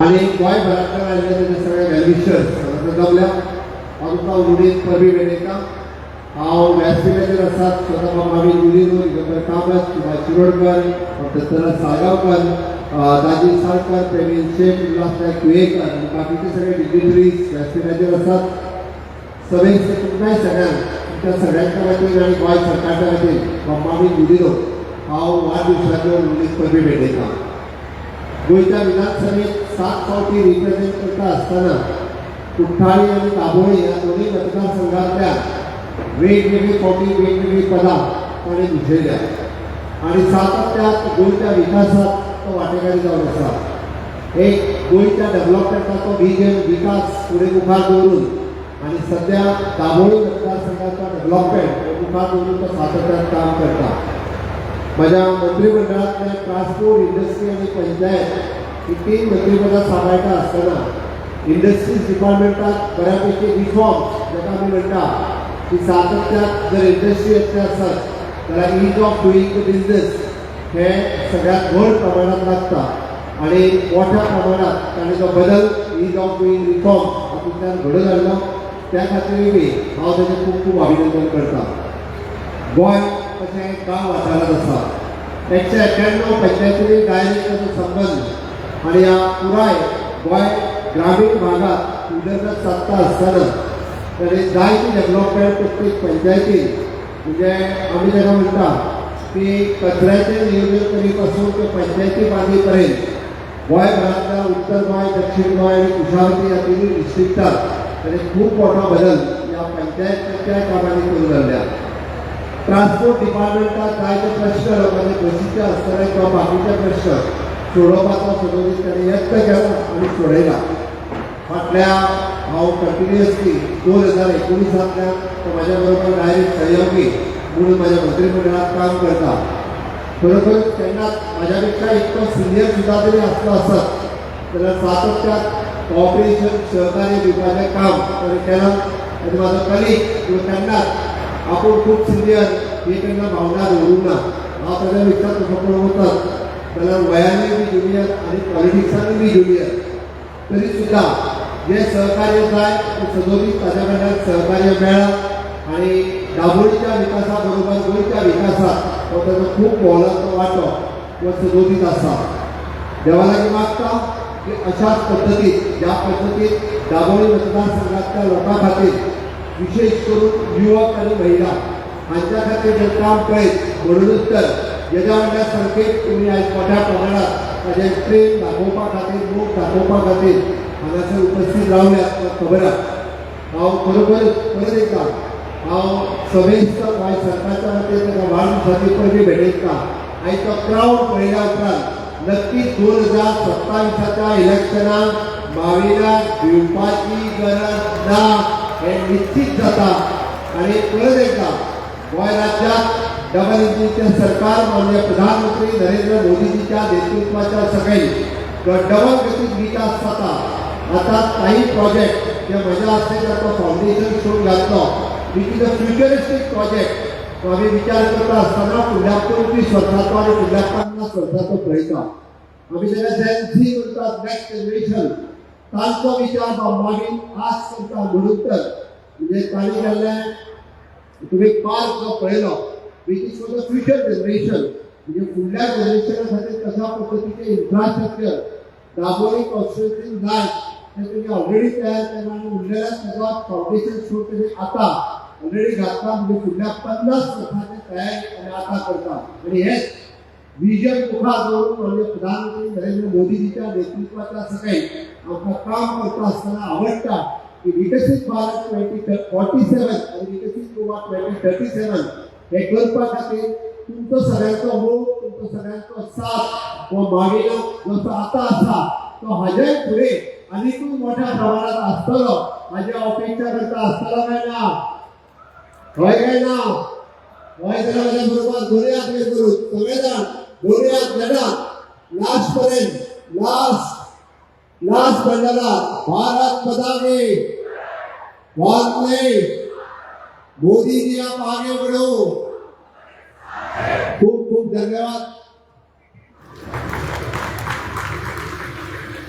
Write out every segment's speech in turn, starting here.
आणि गोय भरांतल्यान आयिल्ले तेजे सगळे वेलविशर्स जमल्या हांव तुमकां उडीद परबी वेळेका हांव व्यासपीठाचेर आसा स्वता मामी जुलीनो दिगंबर कामत किंवा शिरोडकर दत्तराज साळगांवकर दाजी साळकर प्रवीण शेख उल्हासनायक कुयेकर आनी बाकीचे सगळे डिग्निटरीज व्यासपीठाचेर आसात. सभेक तुमकांय सगळ्यांक तुमच्या सगळ्यांच्या वतीन आनी गोंय सरकारच्या वतीन मामी जुलीनो हांव वाडदिवसाच्यो उडीद परबी भेटयता. गोंयच्या विधानसभेत 7 फावटी रिप्रेझेंट करता आसतना कुठ्ठाळी आणि दाबोळी ह्या दोन्ही मतदारसंघातल्या वेगवेगळी फावटी वेगवेगळी पदां ताणें भुशयल्या आणि सातत्यात गोंयच्या विकासात तो वांटेकारी जावन आसा. एक गोंयच्या डेव्हलपमेंटाचो विजन विकास फुडें मुखार दवरून आनी सध्या दाबोळी मतदारसंघाचो डेव्हलपमेंट मुखार दवरून तो सातत्यात काम करता. माझ्या मंत्रिमंडळातल्या ट्रान्सपोर्ट इंडस्ट्री आणि पंचायत ही 3 मंत्रिपदां सांबाळटा आसतना इंडस्ट्रीज डिपार्टमेंटात बऱ्यापैकी रिफॉर्म्स जाका आमी म्हणटा की सातत्यात जर इंडस्ट्री येतले आसत जाल्यार ईज ऑफ डुईंग द बिझनेस हे सगळ्यात व्हड प्रमाणात लागता आणि मोठ्या प्रमाणात ताणें जो बदल ईज ऑफ डुईंग रिफॉर्म हातूंतल्यान घडोवन हाडलो त्या खातीर बी हांव ताचें खूब खूब अभिनंदन करता. गोंय अशें गांव वाठारांत आसा 191 पंचायतींनी डायरेक्ट ताचो संबंध आनी ह्या पुराय गोंय ग्रामीण भागात उदरगत साधता आसतना ताणें जायती डेव्हलपमेंट प्रत्येक पंचायतीन म्हणजे आमी ताका म्हणटा की कचऱ्याचें नियोजन करी पासून ते पंचायती बांदी पर्यंत गोंयभरांतल्या उत्तर गोंय दक्षिण गोंय आनी कुशावती ह्या तिनूय डिस्ट्रिक्टात ताणें खूब मोठो बदल ह्या पंचायतीच्या कामांनी करून हाडल्या. ट्रान्सपोर्ट डिपार्टमेंटात जायते प्रश्न लोकांचे बसीचे आसतले किंवा बाकीचे प्रश्न सोडोवपाचो सदोदीत ताणें यत्न केला आनी सोडयला. फाटल्या हांव कंटिन्युअसली 2019तल्यान तो म्हाज्या बरोबर डायरेक्ट सहयोगी म्हणून म्हाज्या मंत्रिमंडळात काम करता. खरोखर तेन्नाच म्हाज्या पेक्षा इतको सिनियर सुद्दां जरी आसलो आसत जाल्यार सातत्यात कॉपरेशन सहकार्य दिवपाचें काम ताणें केलां आनी म्हाजो कलीग किंवा तेन्नाच आपूण खूब सिनियर ही केन्ना भावना दवरूंक ना. हांव ताच्या पेक्षा तसो पळोवतात जाल्यार वयानूय बी जुनियर आनी पॉलिटिक्सानूय बी जुनियर तरी सुद्दां जे सहकार्य जाय ते सदोदीत ताच्या कडल्यान सहकार्य मेळ्ळां आनी दाबोळीच्या विकासा बरोबर गोंयच्या विकासात हो ताचो खूब मोलाचो वांटो हो सदोदीत आसा. देवा लागीं मागता की अशाच पद्दतीन ज्या पद्दतीन दाबोळी मतदारसंघातल्या लोकां खातीर विशेष करून युवक आणि महिला हांच्या खातीर हें काम पळयत म्हणूनच तर जेज्या व्हडल्या संख्येक तुमी आयज मोठ्या प्रमाणात ताजें ट्रेन दाखोवपा खातीर लोक दाखोवपा खातीर हांगासर उपस्थित रावल्यात म्हाका खबर आसा. हांव खरोखर परत एकदां हांव सभेस्त गोंय सरकारच्या वतीन ताका वाडदिवसाची परबी भेटयता. आयज तो क्रावड पळयल्या उपरांत नक्कीच 2027च्या इलेक्शनाक माविनाक भिवपाची गरज ना हे निश्चित जाता. आणि परत एकदा गोंय राज्यात डबल इंजिनचे सरकार माननीय प्रधानमंत्री नरेंद्र मोदीजीच्या नेतृत्वाच्या सकयल डबल गतीत विकास जाता. आता काही प्रोजेक्ट जे म्हज्या हस्ते ताचो फाउंडेशन स्टोन घातलो विच इज अ फ्युचरिस्टीक प्रोजेक्ट आमी विचार करता आसतना फुडल्या 25 वर्सांचो आनी फुडल्या 50 वर्सांचो पळयता. आमी जेन्ना जेन्सी म्हणटात नेक्स्ट जनरेशन तांचो विचार मागीर आज करता म्हणून तर म्हणजे तांणी केल्लें तुमी पार्क जो पळयलो which is for the future generation म्हणजे फुडल्या जनरेशना खातीर कशा पद्दतीचें इन्फ्रास्ट्रक्चर दाबोळी कॉन्स्टिट्युएन्सीन जाय तें तुमी ऑलरेडी तयार केलां आनी उरलेल्या ताचो फाउंडेशन स्टोन तुमी आतां ऑलरेडी घातला म्हणजे फुडल्या 50 वर्सांचे तयारी आनी आतां करता. आनी हेच विजन मुखार दवरून माननीय प्रधानमंत्री नरेंद्र मोदीजीच्या नेतृत्वाच्या सकयल आमकां काम करता आसतना आवडटा की विकसीत भारत 2047 आनी विकसीत गोवा 2037 हे करपा खातीर तुमचो सगळ्यांचो मोग तुमचो सगळ्यांचो साथ हो मागीर जसो आतां आसा तो हाजेय फुडें आनीकूय मोठ्या प्रमाणात आसतलो हाजी अपेक्षा करता. आसतलो काय ना? हय काय ना? हय जाल्यार म्हज्या बरोबर दोनूय हात वयर करून सगळे जाण दोनूय हात देणा लास्ट पर्यंत लास्ट म्हणल्यार भारत माता की वंदे मोदी जी आप आगे बढ़ो. खूब खूब धन्यवाद.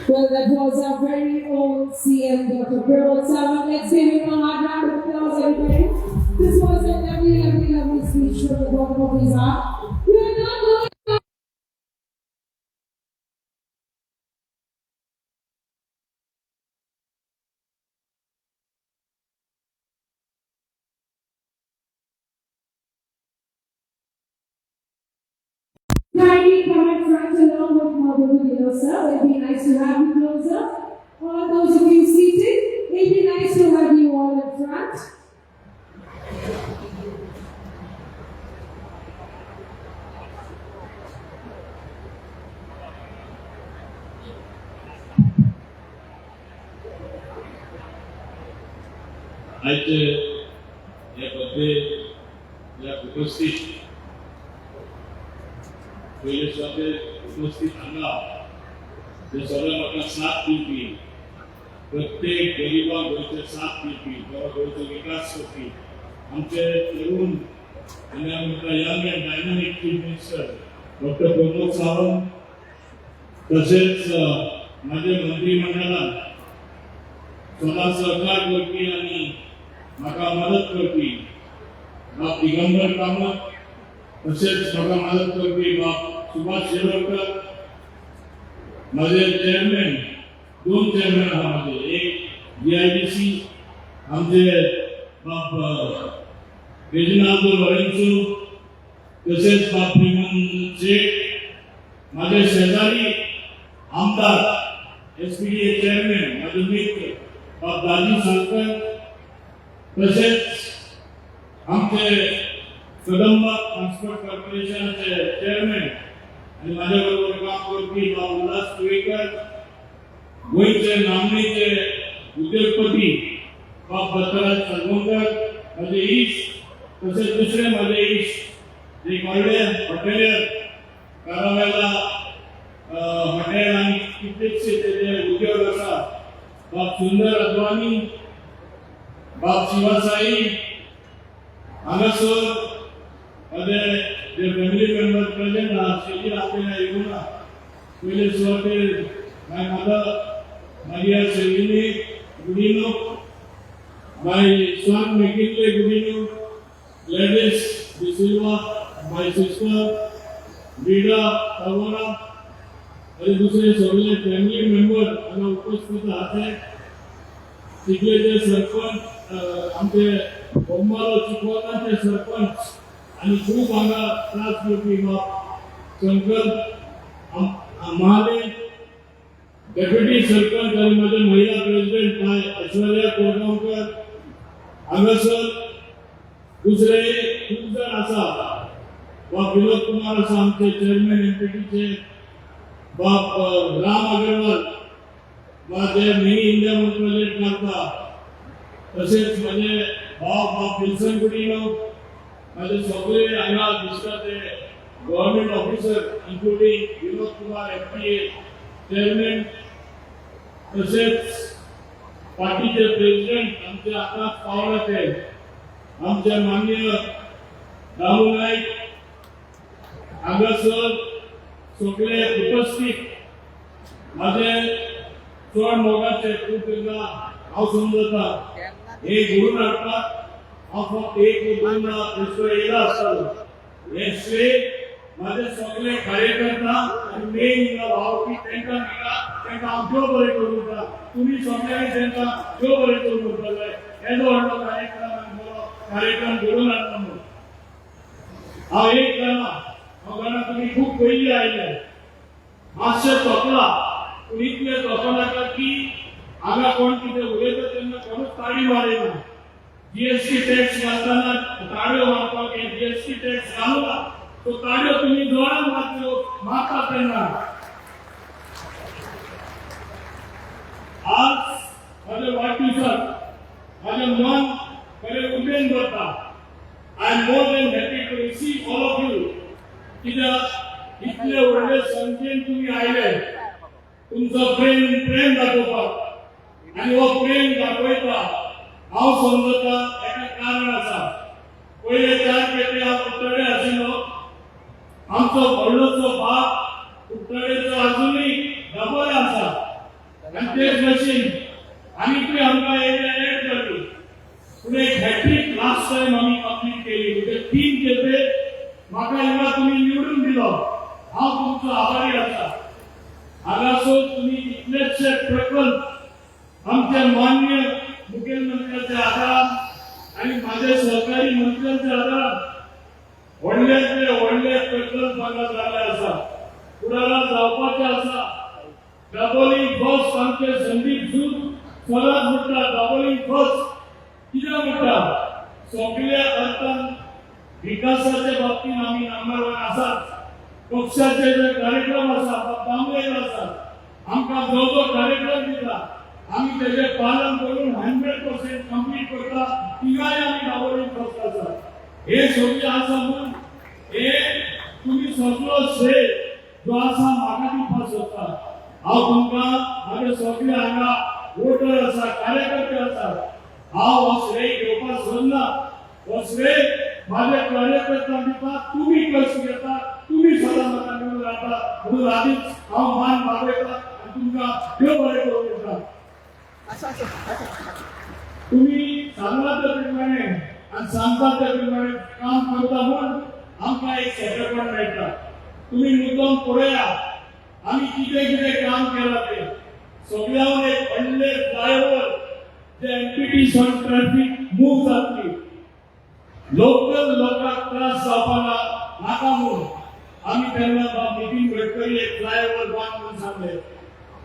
Well, that was our very own CM, Dr. Pramod Sawant. Let's give him a hard round of applause, everybody. This was a lovely, lovely, lovely speech from the bottom of his heart. We are now going to kindly come and front along with Madhu Dilosa. It will be nice to have you closer. All those of you seated, it will be nice to have you all in front. आज या birthday या उपस्थित पहिले स्वागत उपस्थित हांगा ते सगळे म्हाका साथ दिवपी प्रत्येक गरिबा गोंयचे साथ दिवपी गोंयचो विकास करपी आमचे तरुण आनी आमकां young end dynamic chief minister doctor Pramod Sawant तशेंच माझे मंत्रिमंडळान स्वता सहकार करपी आनी म्हाका मदत करपी बाब दिगंबर कामत तशेंच म्हाका मदत करपी बाब सुभाष शिरोडकर माझे चेअरमॅन दोन चेअरमॅन आहा माझे एक GIDC आमचे बाब रेजिनाल्डो लॉरेन्सो तशेंच बाब प्रेमन शेख माझे शेजारी आमदार SPDA चेअरमॅन माझे मित्र बाब दाजी सालकर तसेच आमचे कदंबा ट्रान्सपोर्ट कॉर्पोरेशनचे चेअरमॅन आणि माझ्याबरोबर काम करपी बाब उल्हास कुयेकर गोंयचे नामनेचे उद्योगपती बाब दत्तराज सरवंकर माझे इश्ट तसेच दुसरे माझे इश्ट एक व्हडले हॉटेलियर कारावेला हॉटेल आणि कितलेशे तेजे उद्योग आसा बाब सुंदर अद्वानी बाब शिवासाई हांगासर माझे जे फॅमिली मेंबर प्रेजेंट आहा स्टेजीर आपल्याला येवना पयले सुवातेर माय मदर मारिया सेलिनी गुडिनो माय सन मेकिले गुडिनो लेडीज डी सिल्वा माय सिस्टर वीडा तवरा आणि दुसरे सगळे फॅमिली मेंबर हांगा उपस्थित आहात चिखलेचे सरपंच आमचे बोंबालो चिखोलाचे सरपंच आणि खूप हांगा त्रास घेवपी बाब शंकर महाले डेप्युटी सरपंच आणि माझे महिला प्रेसिडेंट बाय ऐश्वर्या कोरगांवकर हांगासर दुसरे खूप जण आसा बाब विनोद कुमार आसा आमचे चेअरमॅन MPTचे बाब राम अग्रवाल माझे मिनी इंडिया म्हणून प्रोजेक्ट करता तसेच माझे भाव बाब विल्सन गुडिनो माझे सगळे हांगा दिसता ते government officer including Vinod Kumar MPA chairman तसेच पार्टीचे प्रेसिडेंट आमचे आकाश पावला ते आमचे माननीय राहुल नाईक हांगासर सगळे उपस्थित माझे चड मोगाचे खूप एकदा हांव समजता हे घडून हाडपाक हांव फक्त एक दोनदा बेश्टो येयला आसतलो हे श्रेय माझे सगळे कार्यकर्ता आनी मेन हिंगा भावकी तांकां हांव देव बरें करूं येता तुमी सगळ्यांनी तांकां देव बरें करूं करतले येदो व्हडलो कार्यक्रम घडून हाडटा म्हणून हांव एक जाणा तुमी खूब पयलीं आयले मातशें तोपला पूण इतलें तोपनाका की हांगा कोण कितें उलयता तेन्ना कोणूच ताळी मारिना GST टॅक्स घालतना ताळयो मारपाक GST टॅक्स घालना तो ताळयो तुमी जोरान मारच्यो मारता तेन्ना आज माझ्या वाढदिवसाक माझें मन बरें उमेद करता I am more than happy to receive all of you कित्याक इतले व्हडले संख्येन तुमी आयले तुमचो प्रेम दाखोवपाक आनी हो प्रेम दाखयता हांव समजता एका कारण आसा पयले 4 पेटी हांव कुट्टडे आशिल्लो आमचो व्हडलोसो बाप कुट्टडेचो आजुनूय डबल आसा तेच मशीन आणि ते आमकां एरिया एड करली पुढे हॅट्रिक लास्ट टाइम आम्ही कंप्लीट केली म्हणजे 3 खेपे म्हाका हिंगा तुम्ही निवडून दिलो हांव तुमचो आभारी आसा हांगासर तुम्ही इतलेशे प्रकल्प आमच्या माननीय मुखेलमंत्र्याच्या आदारान आणि माझे सहकारी मंत्र्यांच्या आदारान व्हडले व्हडले प्रकल्प हांगा जाल्ले आसा कुडाला जावपाचे आसा डबलिंग फर्स्ट आमचे संदीप सूद सगळ्यात म्हणटा डबलिंग फर्स्ट कित्याक म्हणटा सगळ्या अर्थान विकासाच्या बाबतीत आम्ही नंबर 1 आसात पक्षाचे जे कार्यक्रम आसा बांगलेर आसात आमकां जो जो कार्यक्रम दिता आम्ही त्याचे पालन करून 100% कंप्लीट करता तिगाय आम्ही डबलिंग फर्स्ट आसा हे सगळे आसा म्हणून हे तुम्ही सगळो श्रेय जो आसा म्हाका दिवपाक सोदता हांव तुमकां हांवे सगळे हांगा वोटर आसा कार्यकर्ते आसात हांव हो श्रेय घेवपाक सोदना हो श्रेय माझ्या कार्यकर्त्यांक दिता तुम्ही कष्ट घेता तुम्ही सदां म्हाका निवडून रावता म्हणून आदींच हांव मान मागयता आनी तुमकां देव बरें करूं येता तुम्ही सांगता त्या प्रमाणे आणि सांगता त्या प्रमाणे काम करता म्हणून आमकां एक सेटलमेंट मेळटा तुम्ही मुद्दम पळया आम्ही कितें कितें काम केलां ते सगळ्यांक एक व्हडले फ्लायओव्हर जे एमपीटी ऑन ट्रॅफिक मूव जातली लोकल लोकांक त्रास जावपाक नाका म्हणून आम्ही तेन्ना नितीन गडकरी एक फ्लायओव्हर बांद म्हणून सांगले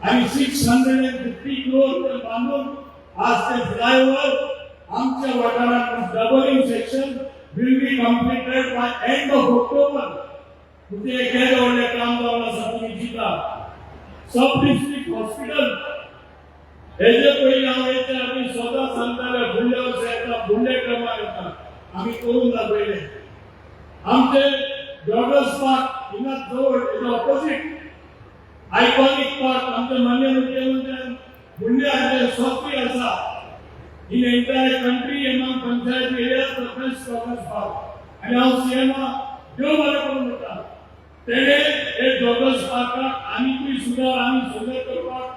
आणि 650 crore बांधून आज ते फ्लायओव्हर आमच्या वाठारात doubling section will be completed by end of October म्हणजे केले व्हडले काम जावन आसा तुम्ही चिंता सब डिस्ट्रिक्ट हॉस्पिटल हेजे पयलीं हांव येता आमी स्वता सांगताले फुडल्या वर्सा येता फुडले क्रमांक येता आमी करून दाखयले आमचे जॉगर्स पार्क हिंगा जवळ हेच्या ऑपोजिट आयकॉनिक पार्क आमचे माननीय मुख्यमंत्र्यान बुंडे हाचे सोपी आसा in entire country among panchayat areas the best joggers park आणि हांव सीएमा देव बरें करून म्हणटा तेणे एक जॉगर्स पार्काक आनीकूय सुदार आनी सुंदर करपाक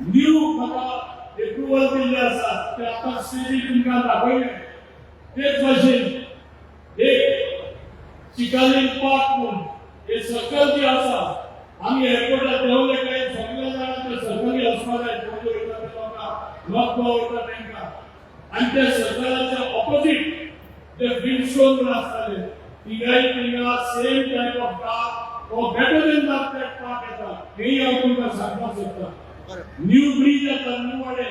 न्यू म्हाका एप्रुवल दिल्ले आसा ते आतां स्टेजीर तुमकां दाखयले तेच भाशेन एक चिकालीन पार्क म्हणून हे सर्कल जी आसा आम्ही एअरपोर्टात देवले काय सगळ्या जाणांचे सरकारी अस्पताल वता तांकां आणि त्या सर्कलाच्या ऑपोजिट ते फिल्डस्टोन आसताले तिगाय तिंगा same type of park or better than that park येता हेही हांव तुमकां सांगपाक सोदता न्यू ब्रिज येता न्यू वाडे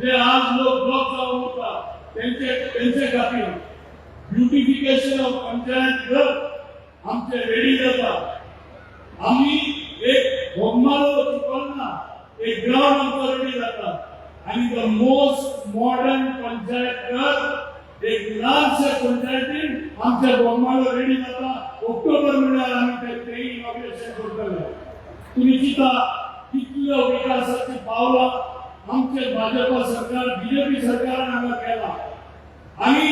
जे आज लोक ब्लॉक जावन उरता तेंचे खातीर ब्युटिफिकेशन ऑफ पंचायत घर आमचे रेडी जाता आम्ही एक बोगमालो चिकोलना एक ग्राउंड आमचो रेडी जाता आणि द मोस्ट मॉडर्न पंचायत घर एक ल्हानशे पंचायतीन आमच्या बोगमालो रेडी जाता ऑक्टोबर म्हळ्यार आम्ही ते इनॉग्रेशन करतले तुम्ही चिंता कितल्यो विकासाची पावलां आमचे भाजपा सरकार बीजेपी सरकारान हांगा केला आणि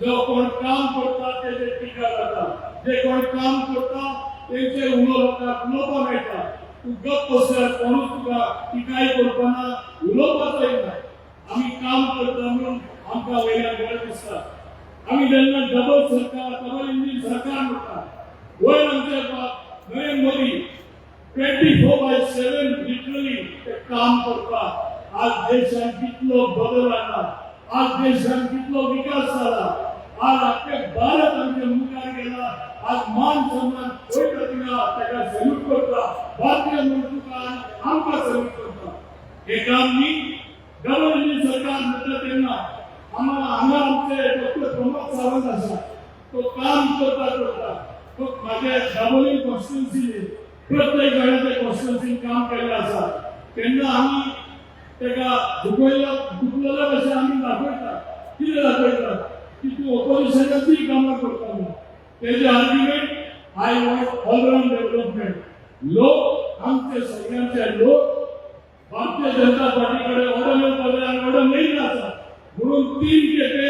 जो कोण काम करता तेजे टिका जाता जे कोण काम करता तेंचे उलोवपाक मेळटा तूं गप्प बसल्यार कोणूच तुका टिकाय करपाना उलोवपाचो ना आमी काम करता म्हणून आमकां वयल्यान बरें दिसता आमी जेन्ना डबल इंजीन सरकार म्हणटा वयर आमचे नरेंद्र मोदी 24/7 लिटरली ते काम करता आज देशान कितलो बदल जाला आज देशान कितलो विकास जाला आज अख्खे भारत आमचे मुखार गेला आज मान सन्मान वयता तिंगा ताका सॅल्यूट करता भारतीय म्हणून आमकां सॅल्यूट करता हे काम न्ही डबल इंजीन सरकार म्हणटा तेन्ना हांगा आमचे डॉक्टर प्रमोद सावंत आसा तो काम करता तो माझ्या डबलिंग कॉन्स्टिट्युन्सीन प्रत्येक गाड्याचे कॉन्स्टिट्युन्सीन काम केल्लें आसा तेन्ना आमी तेका दुखलेल्या भशेन आमी दाखयता कितें दाखयता की तूं ऑपोजिशनाची कामां करता म्हणून तेजे argument I want all round development लोक आमचे सगळ्यांचे लोक भारतीय जनता पार्टी कडेन ऑर्डर येवपाक आनी ऑर्डर मेळिल्लो आसा म्हणून 3 खेपे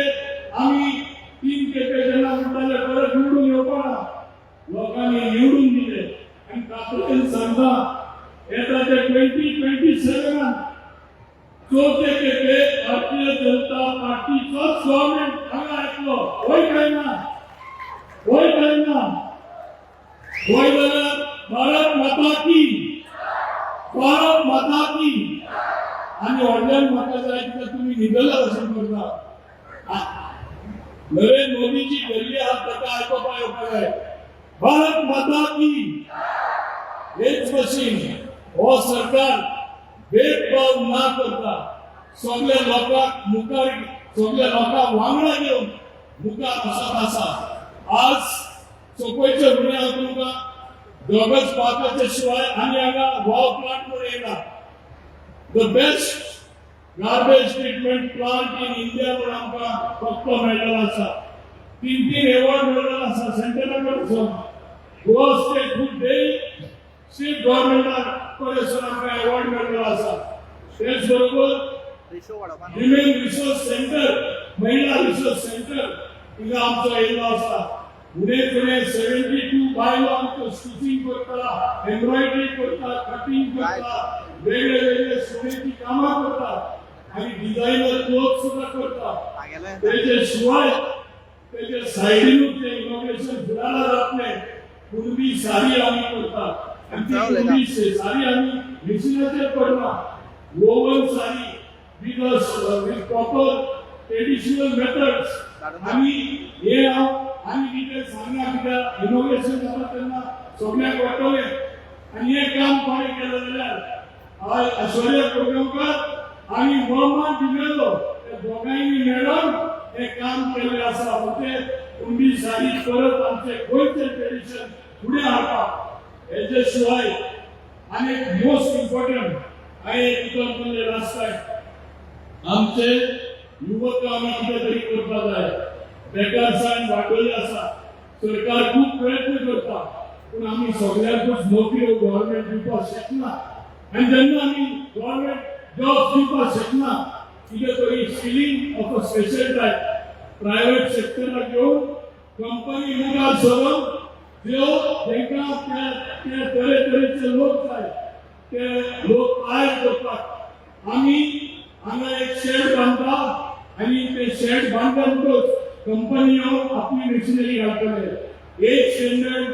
आमी 3 खेपे जेन्ना म्हणटाले परत निवडून येवपाना लोकांनी निवडून दिले आणि तातूंत सांगता येता ते 2027 चोथे केले भारतीय जनता पार्टीचंच गव्हर्नमेंट हांगा येतलो होय काय ना होय काय ना होय जाल्यार भारत माता की आणि व्हडल्यान म्हाका जाय की तुम्ही निदला अशें करता नरेंद्र मोदीची गल्ली हात ताका आयकोपा येवपाक जाय भारत माता की हेच भशेन हो सरकार भेदभाव ना करता सगळ्या लोकांक मुखार सगळ्या लोकांक वांगडा घेवन मुखार वचत आसा आज सकयच्या फुडें हांव तुमकां दोगच पावपाचे शिवाय आनी हांगा वाव प्लांट म्हूण येयला the best garbage treatment plant in India म्हूण आमकां फक्त मेळ्ळेलो आसा 3 एवॉर्ड मेळ्ळेलो आसा सेंट्रल कडसून Goa state food day state गव्हर्नमेंटा कडसून आमकां एवॉर्ड मेळ्ळेलो आसा तेच बरोबर ह्युमन रिसोर्स सेंटर महिला रिसोर्स सेंटर हिंगा आमचो येयल्लो आसा फुडें 72 बायलो आमच्यो स्टिचिंग करता एम्ब्रॉयडरी करता कटिंग करता वेगळे वेगळे सोनेची कामां करता आणि डिझायनर क्लोथ सुद्धा करता तेजे शिवाय तेजे सायडीनूच ते इनोव्हेशन फुडारा जातले कुणबी साडी आमी करता आणि ती कुणबी साडी आमी मिशिनाचेर करना woven sari with proper traditional methods आमी हे आमी कितें सांगना कित्याक इनोव्हेशन जाता तेन्ना सगळ्यांक वाटोले आणि हे काम कोणें केलें जाल्यार आय ऐश्वर्या कोळगांवकर आनी मोहम्मद जुबेलो हे दोगांयनी मेळून हे काम केलें आसा ते कुणबी साडी परत आमचे गोंयचे ट्रेडिशन फुडें हाडपाक हेजे शिवाय आनी मोस्ट इम्पॉर्टंट हांवें तुका म्हणलें लास्ट टायम आमचे युवकांक कितें तरी करपाक जाय बेकारसाण वाडोळी आसा सरकार खूब प्रयत्न करता पूण आमी सगळ्यांकूच नोकऱ्यो गव्हर्नमेंट दिवपाक शकना आनी जेन्ना आमी गव्हर्नमेंट जॉब दिवपाक शकना कितें तरी skilling of a special type private सेक्टराक घेवन कंपनी मुखार सरून ज्यो तांकां ते तरेतरेचे लोक जाय ते लोक तयार करपाक आमी हांगा एक शेड बांदता आनी ते शेड बांदता म्हणटच कंपन्यो आपली मशिनरी घालतले 8 स्टँडर्ड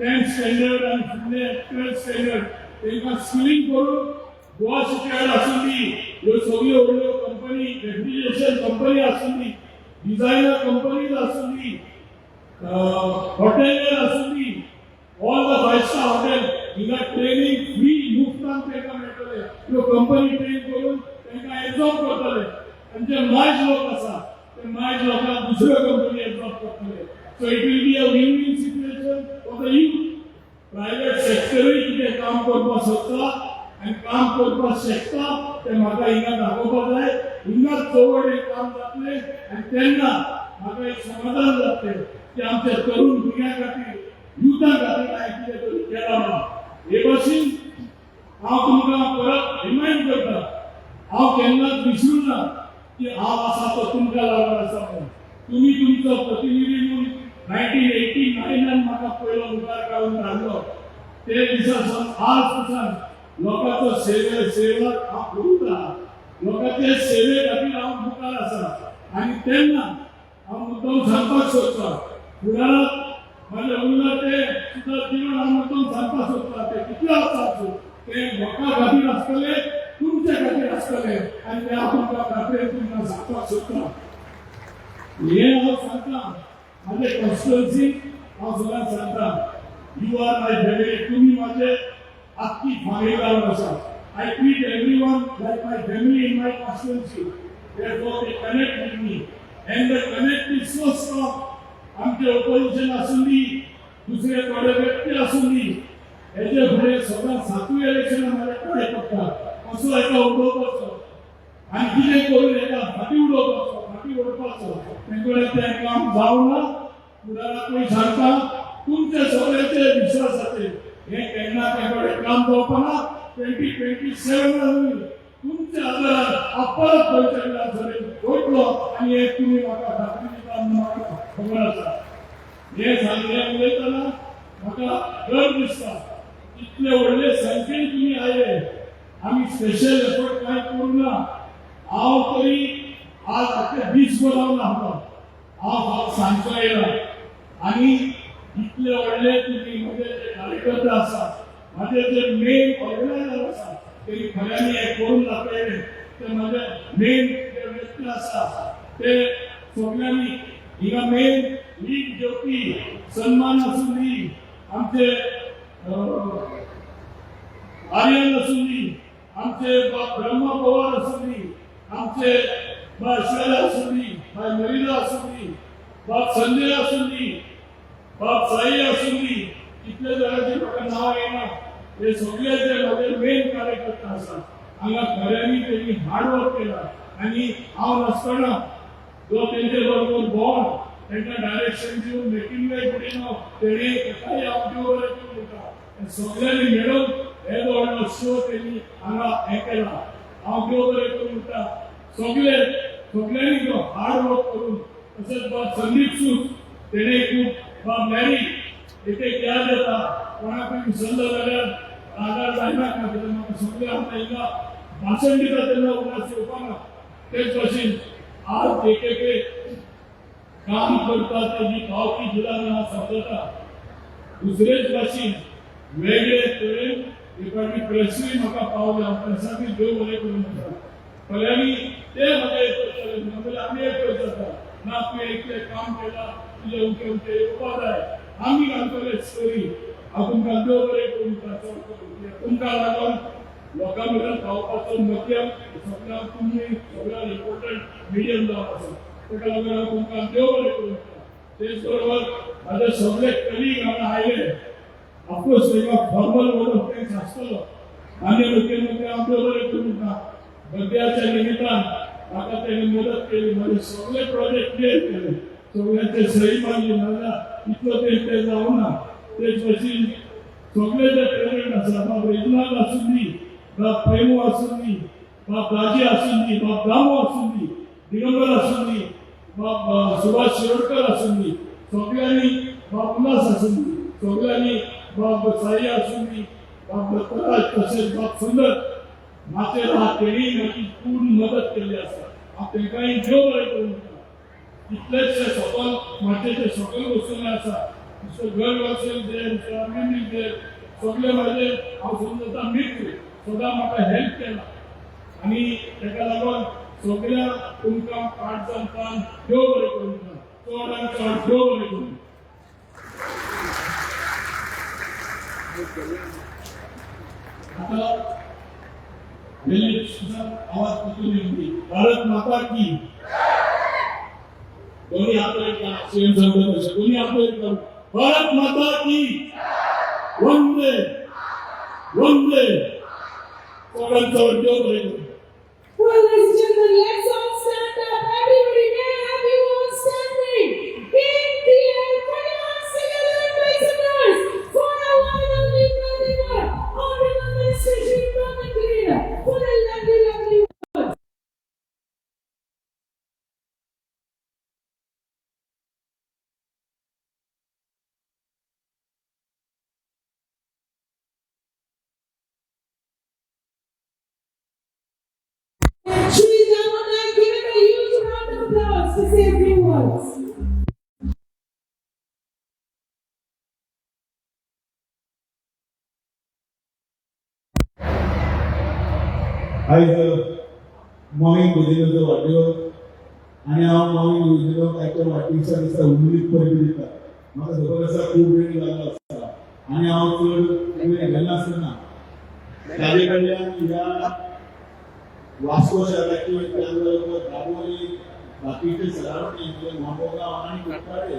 10 स्टँडर्ड आनी फुडले 12 स्टँडर्ड तांकां स्किलिंग करून गोवा शिपयार्ड आसुंदी ह्यो सगळ्यो व्हडल्यो कंपनी रेफ्रिजरेशन कंपनी आसुंदी डिझायनर कंपनीज आसुंदी हॉटेलियर आसुंदी ऑल द 5-स्टार हॉटेल हिंगा ट्रेनिंग फ्री मुफ्तान तांकां मेळटले ह्यो कंपनी ट्रेन करून तांकां एब्सॉर्ब करतले आनी जे मायज लोक आसा ते मायज लोकांक दुसऱ्यो कंपनी एब्सॉर्ब करतले so it will be a win win situation for the youth private सेक्टरूय कितें काम करपाक सोदता आनी काम करपाक शकता ते म्हाका हिंगा दाखोवपाक जाय हिंगा चवड एक काम जातलें आनी तेन्ना म्हाका एक समाधान जातलें की आमच्या तरुण भुरग्यां खातीर युथा खातीर हांवें कितें तरी केलां म्हणून हे भाशेन हांव तुमकां परत रिमायंड करता हांव केन्नाच विसरूं ना की हांव आसा तो तुमकां लागून आसा म्हणून तुमी तुमचो प्रतिनिधी म्हणून 1989 म्हाका पयलो मुखार काडून धाडलो ते दिसासान आज पासून लोकांचो सेवक हांव करूंक राहा लोकांचे सेवे खातीर हांव मुखार आसा आनी तेन्ना हांव मुद्दम सांगपाक सोदता फुडाराक म्हाजे उरले ते सुद्दां जीवन हांव मुद्दम सांगपाक सोदता ते कितले आसात ते लोकां खातीर आसतले तुमचे खातीर आसतले आनी ते हांव तुमकां खातीर तुमकां सांगपाक सोदता हे हांव सांगता माझे कॉन्स्टिट्युएन्सी हांव सगळ्यांक सांगता यू आर माय फॅमिली तुम्ही माझे आख्खी फॅमिली जावन आसा I treat everyone like my family in my constituency therefore they connect with me and the connect is so strong आमचे ऑपोजिशन आसुंदी दुसरे थोडे व्यक्ती आसुंदी हेजे फुडें सगळ्यां 7 इलेक्शनां म्हाजे कडेन पडटा कसो एका उडोवपाचो आनी कितें करून एका फाटी उडोवपाचो तेंकडे तें काम जावना फुडाराकूय सांगता तुमचे सगळ्याचे विश्वासाचेर हे केन्ना तेंकडे काम जावपाना 2027 तुमचे आदारान परत गोंयच्या विधानसभेत वयतलो आनी हे तुमी म्हाका खात्री दिता म्हाका खबर आसा हे सांगलें उलयतना म्हाका गर्व दिसता इतले व्हडले संख्येन तुमी आयले आमी स्पेशल एफर्ट कांय करूं ना हांव तरी आज अख्खे दीस बोलावून रावता हांव सांजचो येयला आनी इतले व्हडले तुमी म्हजे जे कार्यकर्ते आसा माझे जे मेन ऑर्गनायझर आसा ते खऱ्यांनी हे करून दाखयले ते माझे मेन जे व्यक्ती आसा ते सगळ्यांनी हिंगा मेन लीग जेवपी सन्मान आसूं दी आमचे आर्यन आसूं दी आमचे ब्रह्मा पवार आसूं दी आमचे शिवाला आसूं दी मरिदा आसूं दी संजय आसूं दी साई आसूं दी इतले जणांचे म्हाका नांव येना हे सगळे जे माझे मेन कार्यकर्ते आसा हांगा खऱ्यांनी तेणी हार्डवर्क केला आनी हांव नासतना जो तेंचे बरोबर बॉन्ड तांकां डायरेक्शन दिवन मेकिंग फुडें तेणी एकाय आमचे बरोबर उरता सगळ्यांनी मेळून हे जो व्हडलो शो तेणी हांगा हे केला हांव देव बरें करून उरता सगळ्यांनी जो हार्ड वर्क करून तशेंच संदीप सूद तेणे खूब मॅरी एक याद येता कोणाकूय विसरलो जाल्यार रागार जायना कित्याक म्हाका सगळे आमकां हिंगा भाशण दिता तेन्ना उगडास येवपाना तेच भाशेन आज एक काम करता तेजी पावती दिला समजता दुसरेच भाशेन वेगळे तरेन एकाडी प्रेसूय म्हाका पावल्या प्रेसाकूय देव बरें करून आसा खऱ्यांनी ते म्हाका एक करतले म्हणजे आमी एक करता ना तुवें एकलें काम केलां तुजे उमके उमके येवपा जाय आमी घालतले स्टोरी हांव तुमकां देव बरें करून तुमकां लागून लोकां मेरेन पावपाचो माध्यम सगळ्यांक तुमी सगळ्यांत इम्पॉर्टंट मिडियम जावन आसा ताका लागून हांव तुमकां देव बरें करून तेच बरोबर म्हाजे सगळे कलीग हांगा आयले ऑफकोर्स तेका फॉर्मल वर्ड ऑफ थँक्स आसतलो मान्य मुख्यमंत्री हांव देव बरें करून बड्डेच्या निमित्तान म्हाका तेणी मदत केली म्हजे सगळे प्रोजेक्ट क्लियर केले सगळ्यांचे सही मारली नाजाल्यार इतलो ते जावना तेच भाशेन सगळे जे पेरंट आसा बाब रेजनाल आसूं दी बाब प्रेमू आसूं दी बाब राजी आसूं दी बाब दामो आसूं दी दिगंबर आसूं दी बाब सुभाष शिरोडकर आसूं दी सगळ्यांनी बाब उल्हास आसूं दी सगळ्यांनी बाब साई आसूं दी बाब दत्तराज तशेंच बाब सुंदर माचेर हा तेणी म्हाजी पूर्ण मदत केल्ली आसा हांव तेंकांय देव बरें करून इतलेचशे सकल माचेचे सकल वचून आसा घर वचून दे मिमीक दे सगळे म्हाजे हांव समजता मित्र सदां म्हाका हेल्प केला आनी ताका लागून सगळ्या तुमकां पाठ जमतान देव बरें करून चडांत चड देव बरें करून आता आवाज कुठून येते भारत माता की दोन्ही हात सीएम सांगतात दोन्ही हात भारत माता की वंदे वंदे कोणाचा उद्योग आहे Well, ladies and gentlemen, let's all stand up. Everybody, may I have you all standing in the air? Can you all sing a little praise and verse for our one and only brother, Honorable Minister Shri Brahma Kirina, for the lovely, lovely words. Shri Ramanai, give him a huge round of applause to say a few words. आयज morning गुजेलो वाडयो आनी हांव morning गुजेलो ताच्या वाडदिवसा दिसा उमेदीत परबी दिता म्हाका खबर आसा खूब वेळ लागलो आसता आनी हांव चड वेळ घेनासतना ताजे कडल्यान ह्या वास्को शहराची त्याच बरोबर दाबोली बाकीचे सरावणी म्हणजे म्हामोगांव आनी कुट्टाळे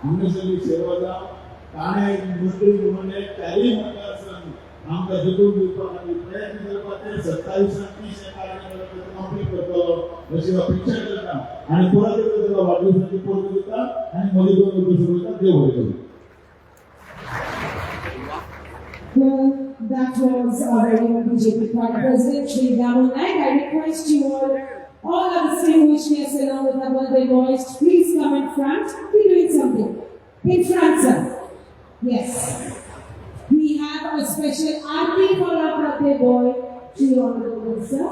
हांगासरली सेवा जावं ताणें मंत्री म्हणून त्याही मतदारसंघ आमकां जिखून दिवपाक आमी प्रयत्न करपाचे 27 आनी 30 कार्यावळी कंप्लीट करतलो अशी अपेक्षा करता आनी परत एकदा ताका वाडदिवसाची परबी दिता आनी मदीं दोन वर्सां वयता देव बरें करूं. Well, that was our very own BJP Party President Shri Raman Naik. I request you all our distinguished guests along with our birthday boys, please come in front. We're doing something. In front, sir. Yes. We have a special aarti for our birthday boy, Shri Honorable Sir.